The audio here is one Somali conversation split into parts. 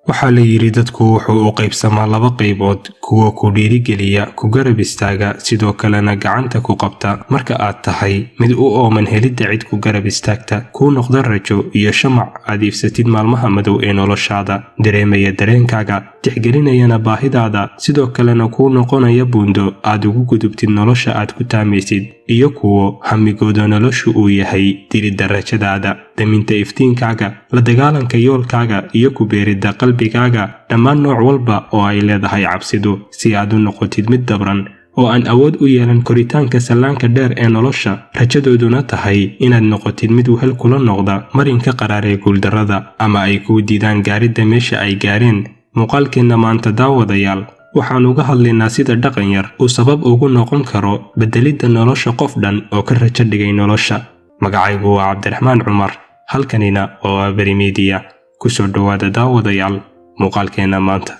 waxaa la yiri dadku wuxuu u qaybsamaa laba qaybood, kuwa ku dhiirigeliya, ku garab istaaga, sidoo kalena gacanta ku qabta marka aad tahay mid u ooman helidda cid ku garab istaagta, ku noqda rajo iyo shamac aad iibsatid maalmaha madow ee noloshaada, dareemaya dareenkaaga, tixgelinayana baahidaada, sidoo kalena ku noqonaya buundo aad ugu gudubtid nolosha aad ku taamaysid, iyo kuwo hamigooda noloshu uu yahay dilidda rajadaada, daminta iftiinkaaga, la dagaalanka yoolkaaga iyo ku beeridda qalbigaaga dhammaan nooc walba oo ay leedahay cabsidu, si aad u noqotid mid dabran oo aan awood u yeelan koritaanka sallaanka dheer ee nolosha, rajadooduna tahay inaad noqotid mid wehel kula noqda marinka qaraar ee guuldarrada, ama ay kuu diidaan gaaridda meesha ay gaareen. muuqaalkeenna maanta daawadayaal waxaan uga hadlaynaa sida dhaqan yar uu sabab ugu noqon karo beddelidda nolosha qof dhan oo ka rajo dhigay nolosha. magacaygu waa Cabdiraxmaan Cumar, halkanina waa Bari Media. ku soo dhawaada daawadayaal muuqaalkeenna maanta.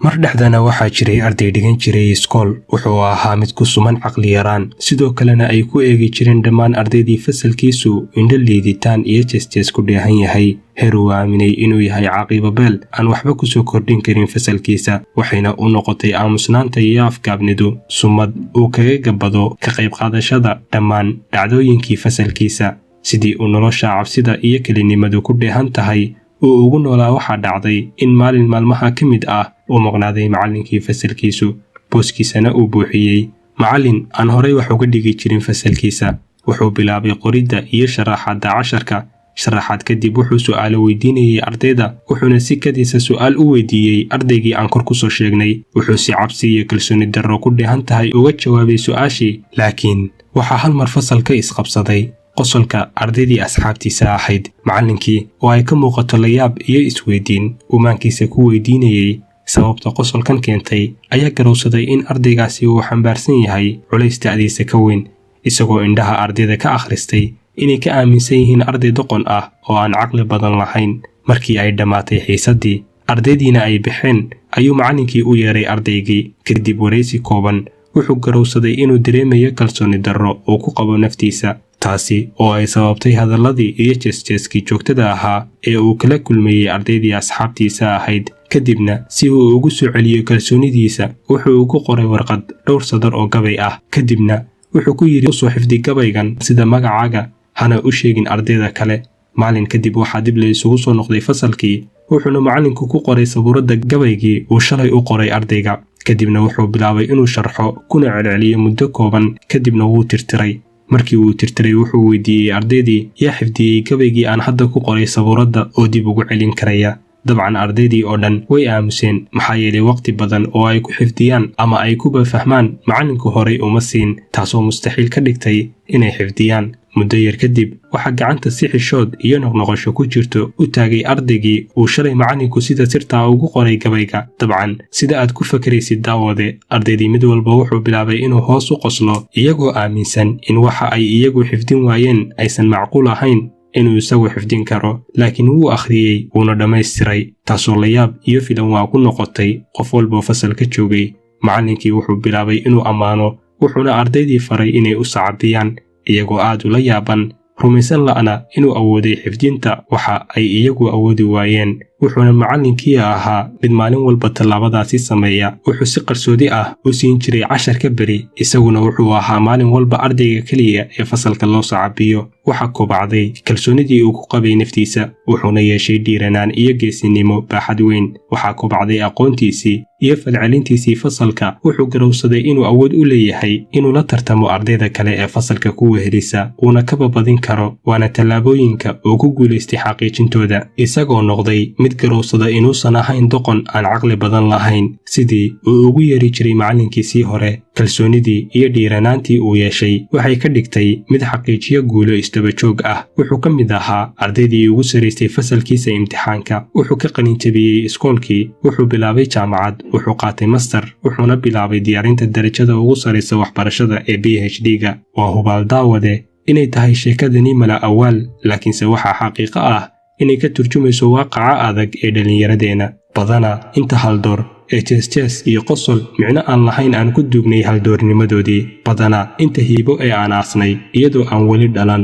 mar dhexdana waxaa jiray arday dhigan jiray iskool, wuxuu ahaa mid ku suman caqli yaraan, sidoo kalena ay ku eegi jireen dhammaan ardaydii fasalkiisu indho liiditaan iyo jees ku dheehan yahay, heer uu aaminay inuu yahay caaqibo beel aan waxba ku soo kordhin karin fasalkiisa, waxayna u noqotay aamusnaanta iyo afgaabnidu sumad uu kaga gabado ka qayb qaadashada dhammaan dhacdooyinkii fasalkiisa. sidii uu nolosha cabsida iyo kelinimadu ku dheehan tahay uu ugu noolaa, waxaa dhacday in maalin maalmaha ka mid ah uu maqnaaday macallinkii fasalkiisu, booskiisana uu buuxiyey macallin aan horay wax uga dhigi jirin fasalkiisa. wuxuu bilaabay qoridda iyo sharaxaadda casharka. sharaxaad kadib wuxuu su'aalo weydiinayay ardayda, wuxuuna si kadiisa su'aal u weydiiyey ardaygii aan kor ku soo sheegnay. wuxuu si cabsi iyo kalsooni darro ku dheehan tahay uga jawaabay su'aashii, laakiin waxaa hal mar fasalka isqabsaday qosolka ardaydii asxaabtiisa ahayd. macallinkii oo ay ka muuqato layaab iyo isweydiin uu maankiisa ku weydiinayay sababta qosolkan keentay, ayaa garowsaday in ardaygaasi uu xambaarsan yahay culays ta'diisa ka weyn, isagoo indhaha ardayda ka akhristay inay ka aaminsan yihiin arday doqon ah oo aan caqli badan lahayn. markii ay dhammaatay xiisaddii, ardaydiina ay baxeen, ayuu macallinkii u yeeray ardaygii. kadib waraysi kooban, wuxuu garowsaday inuu dareemayo kalsooni darro uu ku qabo naftiisa, taasi oo ay sababtay hadalladii iyo jeeskii joogtada ahaa ee uu kala kulmayey ardaydii asxaabtiisa ahayd. kadibna si uu ugu soo celiyo kalsoonidiisa, wuxuu ugu qoray warqad dhowr sadar oo gabay ah. kadibna wuxuu ku yidhi, u soo xifdi gabaygan sida magacaaga, hana u sheegin ardayda kale. maalin kadib waxaa dib la isugu soo noqday fasalkii, wuxuuna macallinku ku qoray sabuuradda gabaygii uu shalay u qoray ardayga. kadibna wuxuu bilaabay inuu sharxo kuna celceliyo muddo kooban, kadibna wuu tirtiray. markii uu tirtiray, wuxuu weydiiyey ardaydii yaa xifdiyey gabaygii aan hadda ku qoray sabuuradda oo dib ugu celin karaya. dabcan ardaydii oo dhan way aamuseen, maxaa yeelay waqti badan oo ay ku xifdiyaan ama ay kuba fahmaan macallinku horay uma siin, taasoo mustaxiil ka dhigtay inay xifdiyaan. muddo yar kadib waxaa gacanta si xishood iyo noqnoqosho ku jirto u taagay ardaygii uu shalay macallinku sida sirtaa ugu qoray gabayga. dabcan sida aad ku fakaraysid daawade, ardaydii mid walba wuxuu bilaabay inuu hoos u qoslo, iyagoo aaminsan in waxa ay iyagu xifdin waayeen aysan macquul ahayn inuu isagu xifdin karo. laakiin wuu akhriyey wuuna dhammaystiray, taasoo layaab iyo filan waa ku noqotay qof walboo fasalka joogay. macallinkii wuxuu bilaabay inuu ammaano, wuxuuna ardaydii faray inay u sacabiyaan, iyagoo aad ula yaaban, rumaysan la'na inuu awooday xifdinta waxa ay iyagu awoodi waayeen. wuxuuna macallinkii ahaa mid maalin walba tallaabadaasi sameeya. wuxuu si qarsoodi ah u siin jiray cashar ka beri, isaguna wuxuu ahaa maalin walba ardayga keliya ee fasalka loo sacabiyo. waxaa kobacday kalsoonidii uu ku qabay naftiisa, wuxuuna yeeshay dhiiranaan iyo geesinimo baaxad weyn. waxaa kobacday aqoontiisii iyo falcelintiisii fasalka. wuxuu garowsaday inuu awood u leeyahay inuu la tartamo ardayda kale ee fasalka ku wehelisa, uuna kaba badin karo. waana tallaabooyinka uu ku guulaystay xaqiijintooda, isagoo noqday mid garowsada inuusan ahayn doqon aan caqli badan lahayn, sidii uu ugu yeeri jiray macallinkiisii hore. kalsoonidii iyo dhiiranaantii uu yeeshay waxay ka dhigtay mid xaqiijiyo guulo isdaba joog ah. wuxuu ka mid ahaa ardaydii ugu saraystay fasalkiisa imtixaanka. wuxuu ka qalinjabiyey iskoolkii, wuxuu bilaabay jaamacad, wuxuu qaatay master, wuxuuna bilaabay diyaarinta darajada ugu saraysa waxbarashada ee PhD-ga. waa hubaal daawade inay tahay sheekadani mala awaal, laakiinse waxaa xaqiiqo ah inay ka turjumayso waaqaca adag ee dhallinyaradeena. Badanaa inta haldoor ee jees iyo qosol micno aan lahayn aan ku duugnay haldoornimadoodii. Badanaa inta hiibo ee aan aasnay iyadoo aan weli dhalan.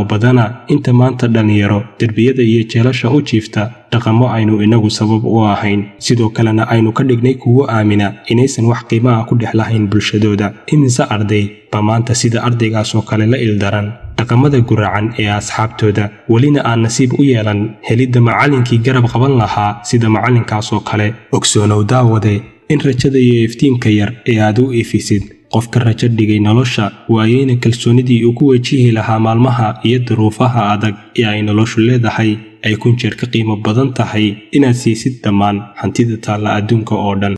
Badanaa inta maanta dhalinyaro derbiyada iyo jeelasha u jiifta dhaqamo aynu inagu sabab u ahayn, sidoo kalena aynu ka dhignay kuwo aamina inaysan wax qiimo ah ku dhex lahayn bulshadooda. Imise arday ba maanta sida ardaygaas oo kale la ildaran dhaqamada guracan ee asxaabtooda, welina aan nasiib u yeelan helidda macallinkii garab qaban lahaa sida macallinkaas oo kale. Ogsoonow daawade in rajada iyo iftiinka yar ee aad u ifisid qofka rajo dhigay nolosha waayeyna kalsoonidii uu ku wajihi lahaa maalmaha iyo duruufaha adag ee ay noloshu leedahay ay kun jeer ka qiimo badan tahay inaad siisid dhammaan hantida taalla adduunka oo dhan.